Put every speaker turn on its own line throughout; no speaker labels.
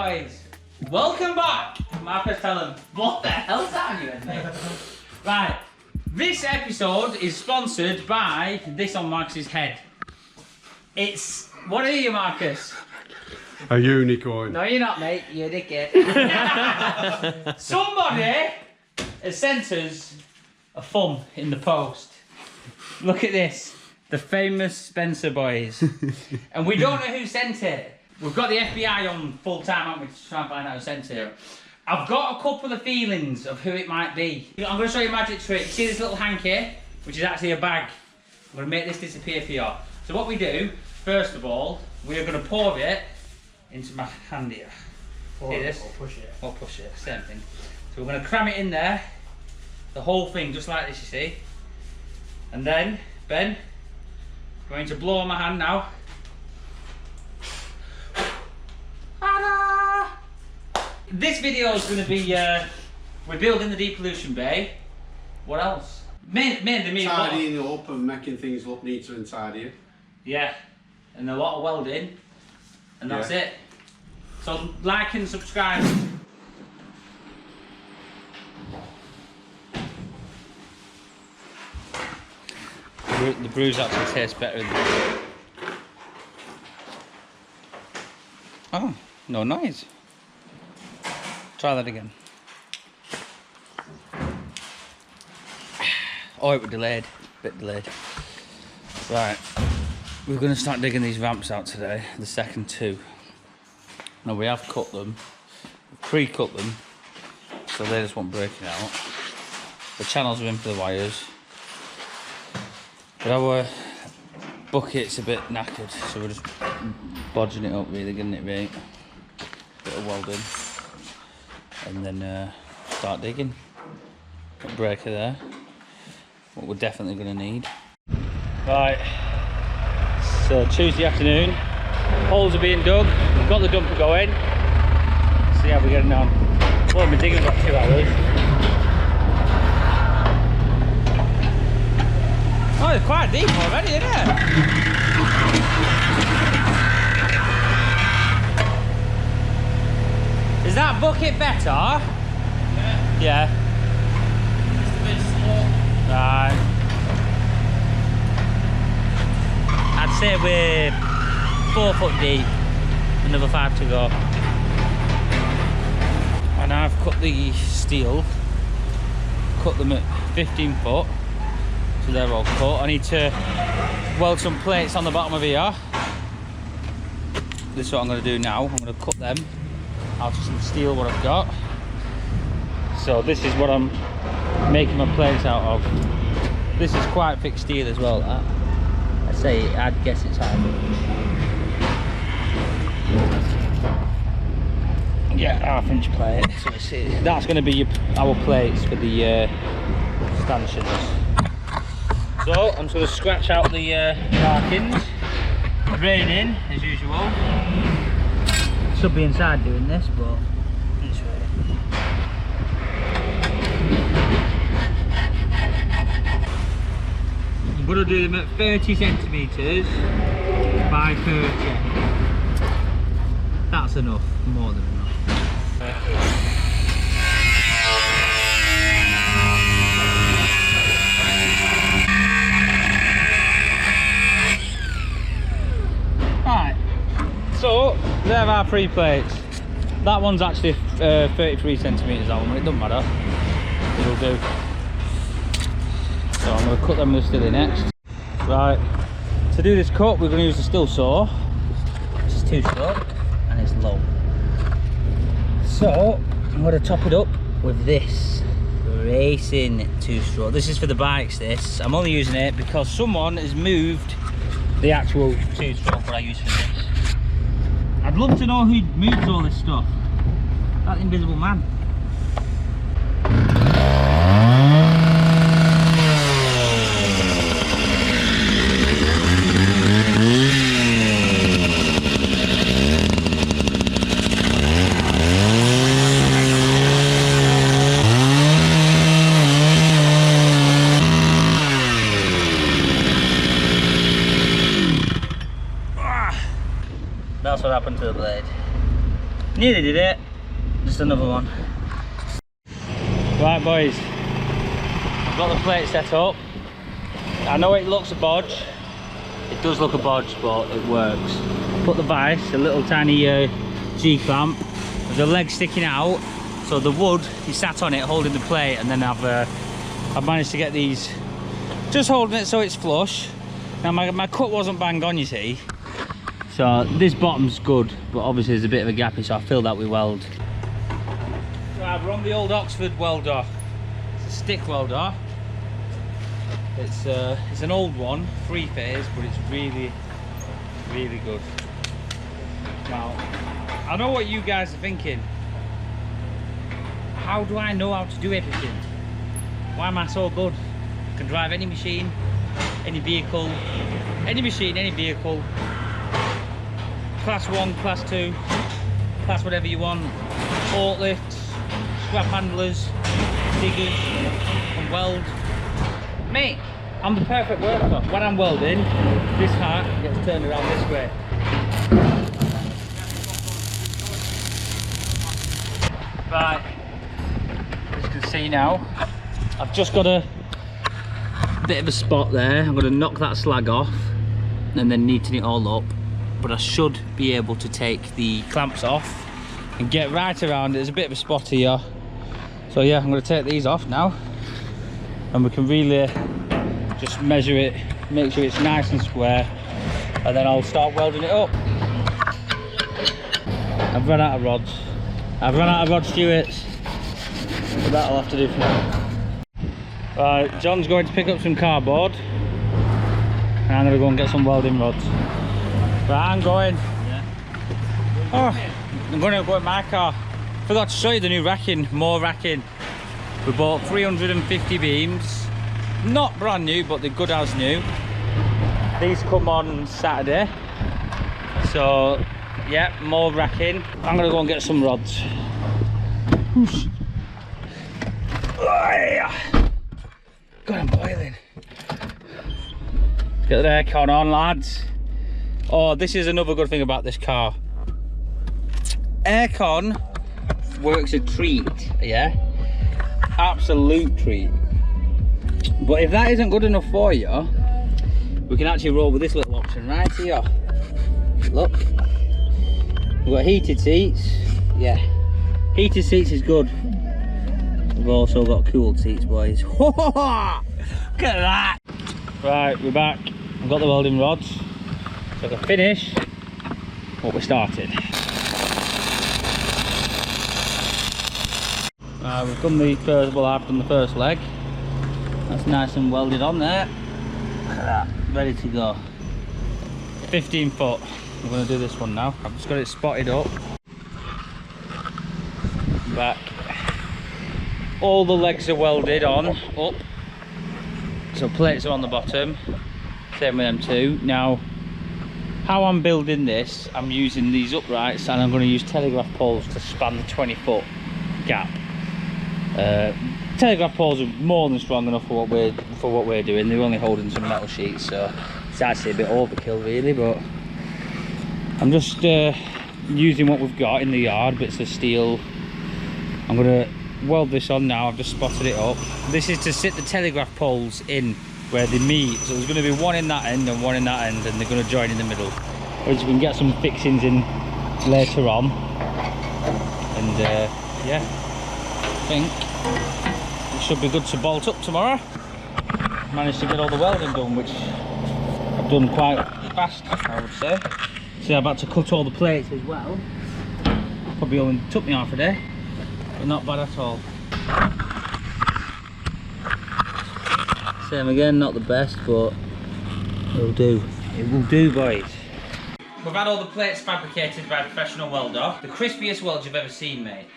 boys, welcome back. Marcus, tell them, what the hell's that on you, mate? Right, this episode is sponsored by this on Marcus's head. It's, what are you, Marcus?
A unicorn.
No, you're not, mate. You're a dickhead. Somebody has sent us a thumb in the post. Look at this. The famous Spencer boys. And we don't know who sent it. We've got the FBI on full time, haven't we, to try and find out who sent it. I've got a couple of feelings of who it might be. I'm going to show you a magic trick. See this little hanky, which is actually a bag. I'm going to make this disappear for you. So what we do, first of all, we are going to pour it into my hand here. See this?
Or push it.
Or push it, same thing. So we're going to cram it in there, the whole thing, just like this, you see. And then, Ben, I'm going to blow on my hand now. Ta-da! This video is going to be, we're building the depollution bay. What else? Mainly
Tidying it up and making things look neater and tidier.
Yeah, and a lot of welding, and that's it. So like and subscribe. The brews actually taste better than... Oh, no noise. Try that again. Oh, it was delayed. A bit delayed. Right. We're going to start digging these ramps out today, the second two. Now we have cut them, pre-cut them, so they just won't break out. The channels are in for the wires. But our bucket's a bit knackered, so we're just bodging it up really, getting it right. Bit of welding. And then start digging. Got a breaker there. What we're definitely going to need. Right. So Tuesday afternoon, holes are being dug, we've got the dumper going, see how we're getting on. Well, I've been digging for about 2 hours. Oh, it's quite deep already, isn't it? Is that bucket better? Yeah.
It's a bit slow.
Right. I'd say we're 4 foot deep, another 5 to go. And I've cut the steel, cut them at 15 foot, so they're all cut. I need to weld some plates on the bottom of here. This is what I'm going to do now. I'm going to cut them out of some steel, what I've got. So this is what I'm making my plates out of. This is quite thick steel as well, that. I'd guess it's half inch. Yeah, half-inch plate. So that's going to be our plates for the stanchions. So I'm just going to scratch out the markings. Raining as usual. Should be inside doing this, but it's raining. I'm going to do them at 30 centimetres by 30. That's enough, more than enough. Right, so there are our 3 plates. That one's actually 33 centimetres, that one, but it doesn't matter. It'll do. So I'm going to cut them with the steel next. Right, to do this cut we're going to use the steel saw. This is 2-stroke and it's low. So I'm going to top it up with this racing 2-stroke. This is for the bikes, this. I'm only using it because someone has moved the actual 2-stroke that I use for this. I'd love to know who moves all this stuff. That invisible man. That's what happened to the blade. Nearly did it. Just another one. Right boys, I've got the plate set up. I know it looks a bodge. It does look a bodge, but it works. Put the vice, a little tiny G-clamp. There's a leg sticking out, so the wood is sat on it holding the plate, and then I've managed to get these just holding it so it's flush. Now my cut wasn't bang on, you see, so this bottom's good, but obviously there's a bit of a gappy, so I filled that with weld. Right, we're on the old Oxford welder. It's a stick welder. It's an old one, 3-phase, but it's really good. Now, I know what you guys are thinking. How do I know how to do everything? Why am I so good? I can drive any machine, any vehicle, any machine, any vehicle. Class 1, class 2, class whatever you want. Forklifts, scrap handlers, diggers, and weld. Mate, I'm the perfect worker. When I'm welding, this hat gets turned around this way. Right, as you can see now, I've just got a bit of a spot there. I'm going to knock that slag off and then neaten it all up. But I should be able to take the clamps off and get right around it. There's a bit of a spot here. So yeah, I'm going to take these off now. And we can really just measure it, make sure it's nice and square. And then I'll start welding it up. I've run out of rods. I've run out of rod Stewarts, but that'll have to do for now. Right, John's going to pick up some cardboard, and I'm going to go and get some welding rods. Right, I'm going. Oh, I'm going to go in my car. Forgot to show you the new racking, more racking. We bought 350 beams, not brand new, but they're good as new. These come on Saturday, so yeah, more racking. I'm gonna go and get some rods. God, I'm boiling. Get the aircon on, lads. Oh, this is another good thing about this car. Aircon works a treat, yeah? Absolute treat. But if that isn't good enough for you, we can actually roll with this little option right here. Look. We've got heated seats. Yeah, heated seats is good. We've also got cooled seats, boys. Look at that. Right, we're back. I've got the welding rods, so I can finish what we started. We've done the first, well, I've done the first leg. That's nice and welded on there. Look at that, ready to go. 15 foot. I'm going to do this one now. I've just got it spotted up. Back. All the legs are welded on, up. So plates are on the bottom. Same with them too. Now, how I'm building this, I'm using these uprights and I'm going to use telegraph poles to span the 20-foot gap. Telegraph poles are more than strong enough for what we're doing. They're only holding some metal sheets, so it's actually a bit overkill really, but I'm just using what we've got in the yard, bits of steel. I'm going to weld this on now. I've just spotted it up. This is to sit the telegraph poles in where they meet, so there's going to be one in that end and one in that end, and they're going to join in the middle, which we can get some fixings in later on. And yeah, I think it should be good to bolt up tomorrow. Managed to get all the welding done, which I've done quite fast, I would say. So I've had to cut all the plates as well. Probably only took me half a day, but not bad at all. Same again, not the best, but it'll do. It will do, boys. We've had all the plates fabricated by a professional welder. The crispiest welds you've ever seen, mate.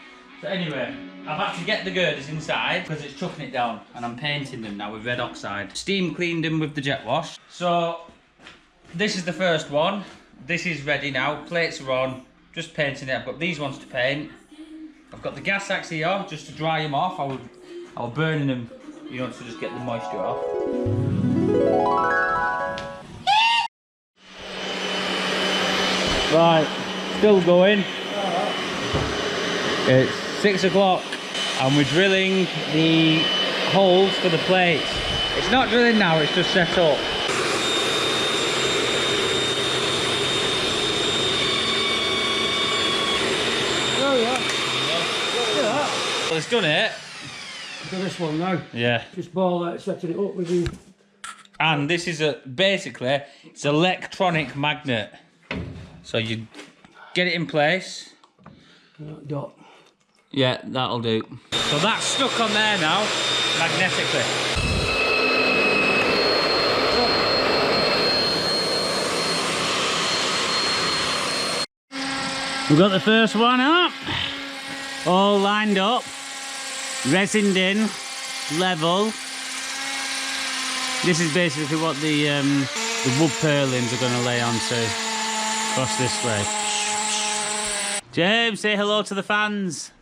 So anyway, I've had to get the girders inside because it's chucking it down, and I'm painting them now with red oxide. Steam cleaned them with the jet wash. So this is the first one. This is ready now. Plates are on. Just painting it. I've got these ones to paint. I've got the gas axe here just to dry them off. I was burning them, you know, to just get the moisture off. Right, still going. It's 6 o'clock and we're drilling the holes for the plates. It's not drilling now, it's just set up.
Oh yeah. Look at that.
Well, it's done it.
Look at this one now.
Yeah.
Just ball out, setting it up with you.
And this is basically, it's an electronic magnet. So you get it in place.
Dot.
Yeah, that'll do. So that's stuck on there now, magnetically. We've got the first one up, all lined up, resined in, level. This is basically what the wood purlins are going to lay onto across this way. James, say hello to the fans.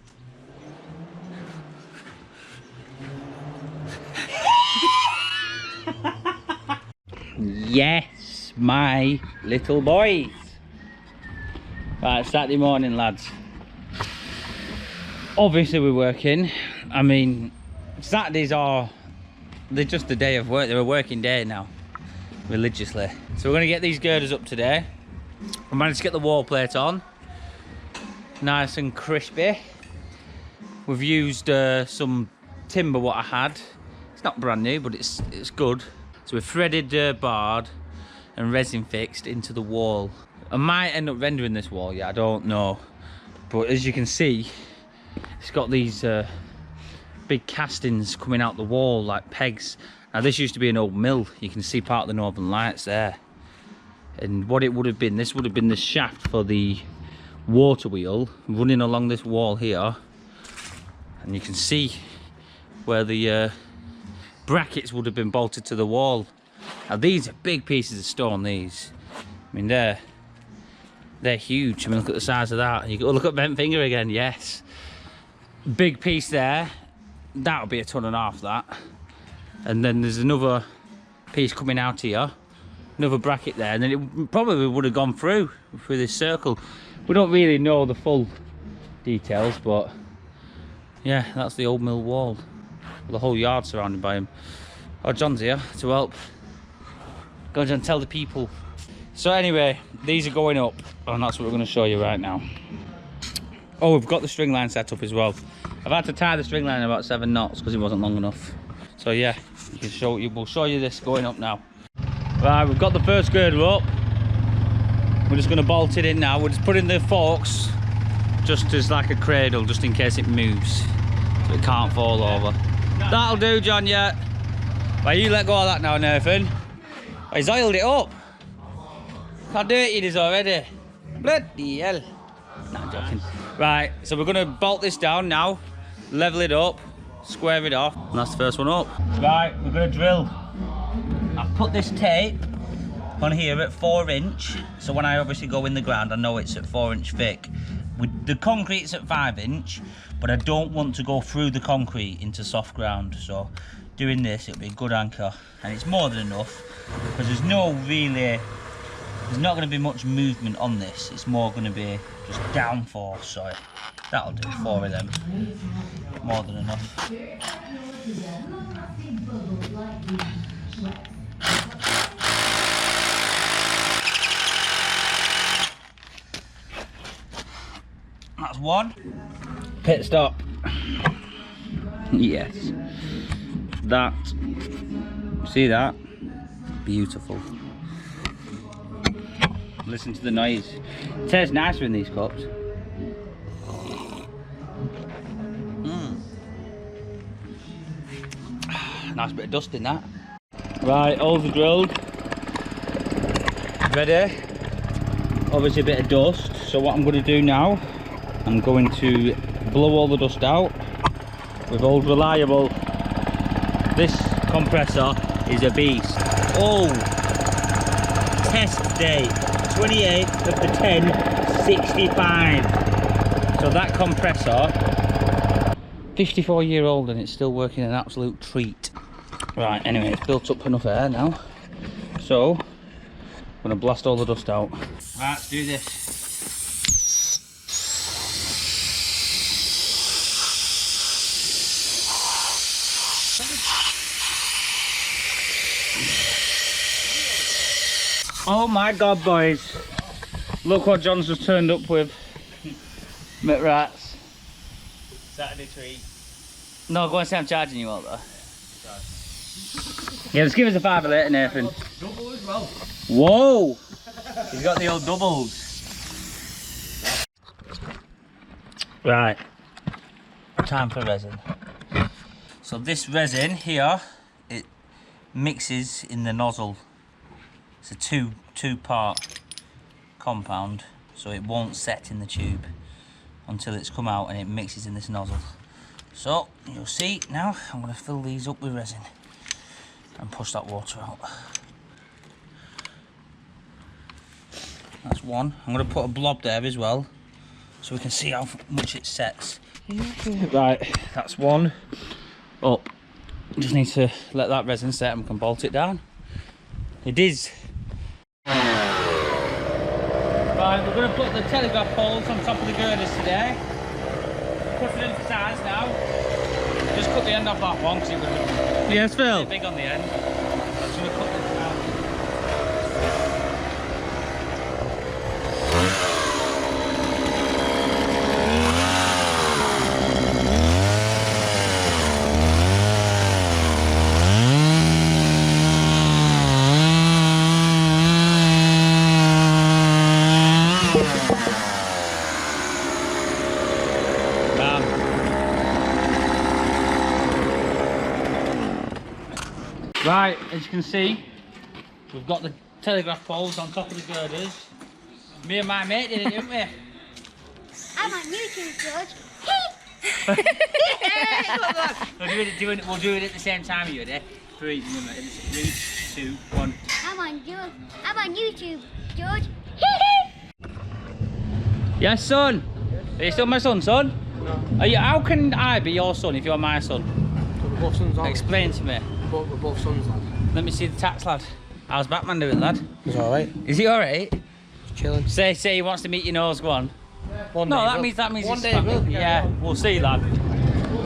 Yes, my little boys. Right, Saturday morning, lads. Obviously we're working. I mean, Saturdays are, they're just a day of work. They're a working day now, religiously. So we're going to get these girders up today. I managed to get the wall plate on. Nice and crispy. We've used some timber what I had. It's not brand new, but it's good. So we've threaded, barred and resin fixed into the wall. I might end up rendering this wall, yeah, I don't know. But as you can see, it's got these big castings coming out the wall like pegs. Now this used to be an old mill. You can see part of the Northern Lights there. And what it would have been, this would have been the shaft for the water wheel running along this wall here. And you can see where the brackets would have been bolted to the wall. Now these are big pieces of stone, these. I mean, they're huge. I mean, look at the size of that. You go look at bent finger again, yes. Big piece there. That would be 1.5 tons, that. And then there's another piece coming out here. Another bracket there. And then it probably would have gone through this circle. We don't really know the full details, but yeah, that's the old mill wall. The whole yard surrounded by him. Oh, John's here to help. Go on, John, tell the people. So anyway, these are going up, and that's what we're going to show you right now. Oh, we've got the string line set up as well. I've had to tie the string line about 7 knots because it wasn't long enough. So yeah, we'll show you this going up now. Right, we've got the first girder up. We're just going to bolt it in now. We're just putting the forks just as like a cradle, just in case it moves, so it can't fall over. That'll do, John, yeah. Well, you let go of that now, Nathan. Oh, he's oiled it up. How dirty it is already. Bloody hell. Nah, I'm joking. Right, so we're going to bolt this down now, level it up, square it off, and that's the first one up. Right, we're going to drill. I've put this tape on here at 4 inch, so when I obviously go in the ground, I know it's at 4 inch thick. The concrete's at 5 inch, but I don't want to go through the concrete into soft ground, so doing this, it'll be a good anchor, and it's more than enough, because there's not going to be much movement on this. It's more going to be just downforce, so that'll do, 4 of them, more than enough. That's one. Pit stop. Yes. That. See that? Beautiful. Listen to the noise. It tastes nicer in these cups. Nice bit of dust in that. Right, holes are drilled. Ready. Obviously a bit of dust. So what I'm going to do now, I'm going to blow all the dust out with Old Reliable. This compressor is a beast. Oh! Test date, 28th of the 10th, 65. So that compressor, 54-year-old, and it's still working an absolute treat. Right, anyway, it's built up enough air now. So, I'm going to blast all the dust out. Right, let's do this. Oh my god, boys. Look what John's just turned up with. Met rats. Saturday treat. No, go and say I'm charging you all though. Yeah, just give us a fiver later, Nathan.
Double as well.
Whoa! He's got the old doubles. Right. Time for resin. So this resin here, it mixes in the nozzle. It's a two-part compound, so it won't set in the tube until it's come out and it mixes in this nozzle. So you'll see now I'm going to fill these up with resin and push that water out. That's one. I'm going to put a blob there as well so we can see how much it sets. Right, that's one up. Just need to let that resin set and we can bolt it down. It is. Right, we're going to put the telegraph poles on top of the girders today. Cut it into size now. Just cut the end off that one because it was
Yes, Phil.
big on the end. I'm just going to cut this out. Right, as you can see, we've got the telegraph poles on top of the girders. Me and my mate did it, didn't we?
I'm on YouTube, George.
We'll do it at the same time, you ready? 3, 2, 1.
I'm on YouTube, George.
Yes, son. Are you still my son, son?
No.
Are you? How can I be your son if you're my son?
So we're both sons, aren't we?
Explain to me.
We're both sons, lad.
Let me see the tax, lad. How's Batman doing, lad?
He's alright.
Is he alright?
He's chilling.
Say he wants to meet your nose. Go on.
One
No,
day
that
will.
means
One
it's
day
fine.
will.
Yeah, we'll see, lad.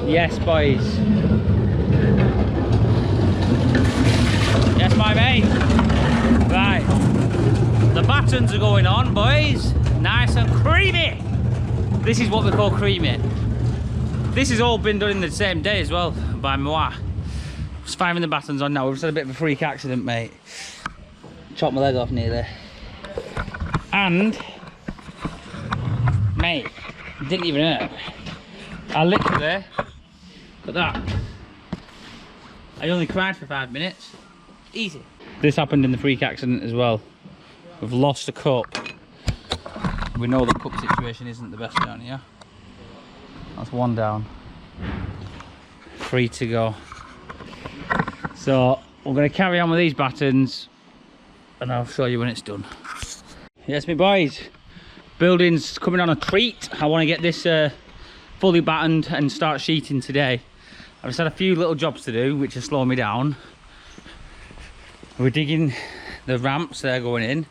Yes, boys. Yes, my mate. Right. The battens are going on, boys. Nice and creamy. This is what we call creamy. This has all been done in the same day as well by moi. Just firing the battens on now. We've just had a bit of a freak accident, mate. Chopped my leg off nearly. And, mate, it didn't even hurt. I literally, look at that. I only cried for 5 minutes. Easy. This happened in the freak accident as well. We've lost a cup. We know the cup situation isn't the best down here. That's one down. 3 to go. So we're going to carry on with these battens and I'll show you when it's done. Yes, me boys. Building's coming on a treat. I want to get this fully battened and start sheeting today. I've just had a few little jobs to do which are slowing me down. We're digging the ramps, they're going in.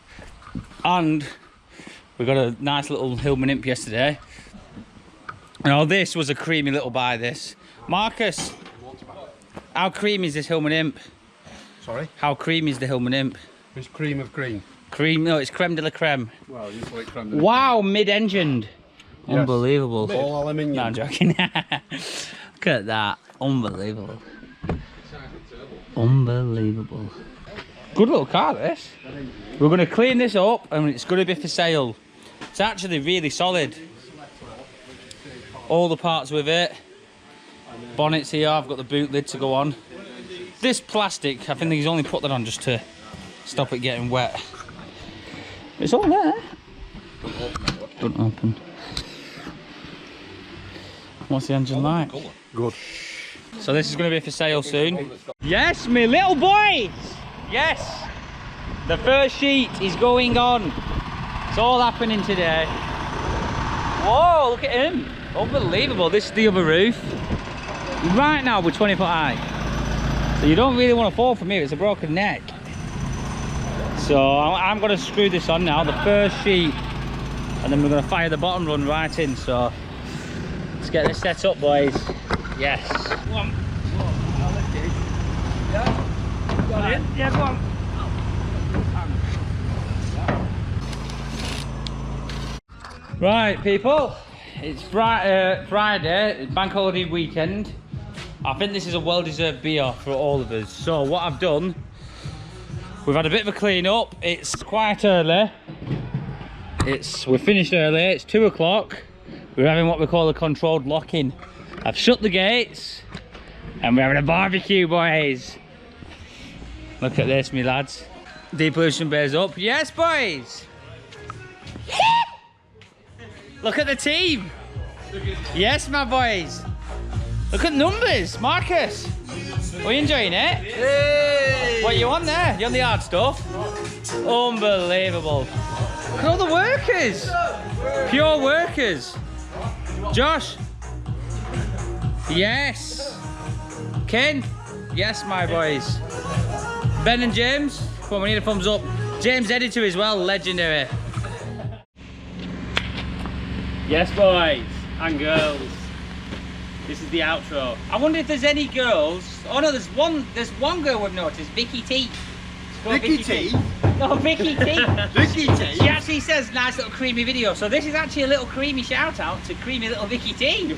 And we got a nice little Hillman imp yesterday. Now this was a creamy little buy, this. Marcus, how creamy is this Hillman imp?
Sorry?
How creamy is the Hillman imp?
It's cream of green.
Cream, no, it's creme de la creme.
Well, you call it creme de la
Wow, mid-engined.
Yes.
Unbelievable.
creme. All aluminium.
No, I'm joking. Look at that. Unbelievable. Unbelievable. Good little car, this. We're going to clean this up and it's going to be for sale. It's actually really solid. All the parts with it. Bonnets here, I've got the boot lid to go on. This plastic, I think he's only put that on just to stop it getting wet. It's all there. Don't open. What's the engine like?
Good.
So this is going to be for sale soon. Yes, me little boys! Yes! The first sheet is going on. It's all happening today. Whoa, look at him. Unbelievable. This is the other roof. Right now we're 20 foot high. So you don't really want to fall from here, it's a broken neck. So I'm going to screw this on now, the first sheet. And then we're going to fire the bottom run right in. So let's get this set up, boys. Yes. Go on. I'll lift it. Yeah? Got it? Yeah, go on. Right, people, it's Friday, bank holiday weekend. I think this is a well-deserved beer for all of us. So what I've done, we've had a bit of a clean up. It's quite early. We're finished early. It's 2 o'clock. We're having what we call a controlled lock-in. I've shut the gates, and we're having a barbecue, boys. Look at this, me lads. Depollution bears up. Yes, boys. Look at the team. Yes, my boys. Look at the numbers, Marcus. Are you enjoying it? Hey. What are you on there? You on the hard stuff? Unbelievable. Look at all the workers. Pure workers. Josh. Yes. Ken. Yes, my boys. Ben and James. Come on, we need a thumbs up. James editor as well, legendary. Yes, boys and girls. This is the outro. I wonder if there's any girls. Oh no, there's one girl we've noticed, Vicky T.
Vicky T?
No, Vicky T.
Vicky T?
She actually says nice little creamy video. So this is actually a little creamy shout out to creamy little Vicky T.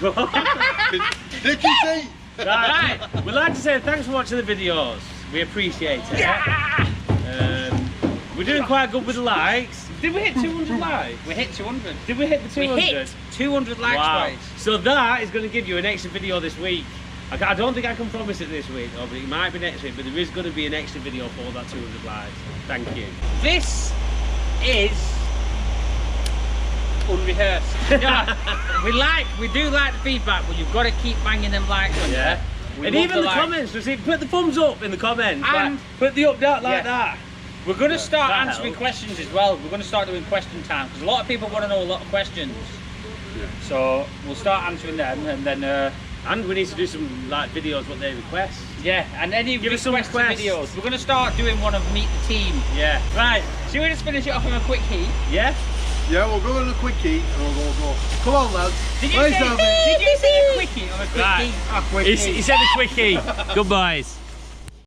Vicky T?
Right. We'd like to say thanks for watching the videos. We appreciate it.
Yeah!
We're doing quite good with the likes. Did we hit 200 likes?
We hit 200.
Did we hit the 200?
We hit 200 likes,
Wow.
boys.
So that is going to give you an extra video this week. I don't think I can promise it this week, but it might be next week, but there is going to be an extra video for that 200 likes. Thank you.
This is unrehearsed. Yeah. we do like the feedback, but you've got to keep banging them likes on there. We
And
love
even the
likes.
comments, just put the thumbs up in the comments.
And-
like, put the up that like
Yeah.
that.
We're going to start
that
answering
helps.
questions as well. We're going to start doing question time because a lot of people want to know a lot of questions. So we'll start answering them, and then
And we need to do some like videos what they request.
yeah, and any
Give us some
requested
requests.
videos. We're going to start doing one of Meet the Team.
Yeah.
Right, should we just finish it off with a quick heat?
Yeah?
Yeah, we'll go on a quickie and we'll go. Come on, lads.
Did you
Raise
say
down.
a quickie or a quick
Right.
heat?
A quickie.
He said a quickie. Goodbyes.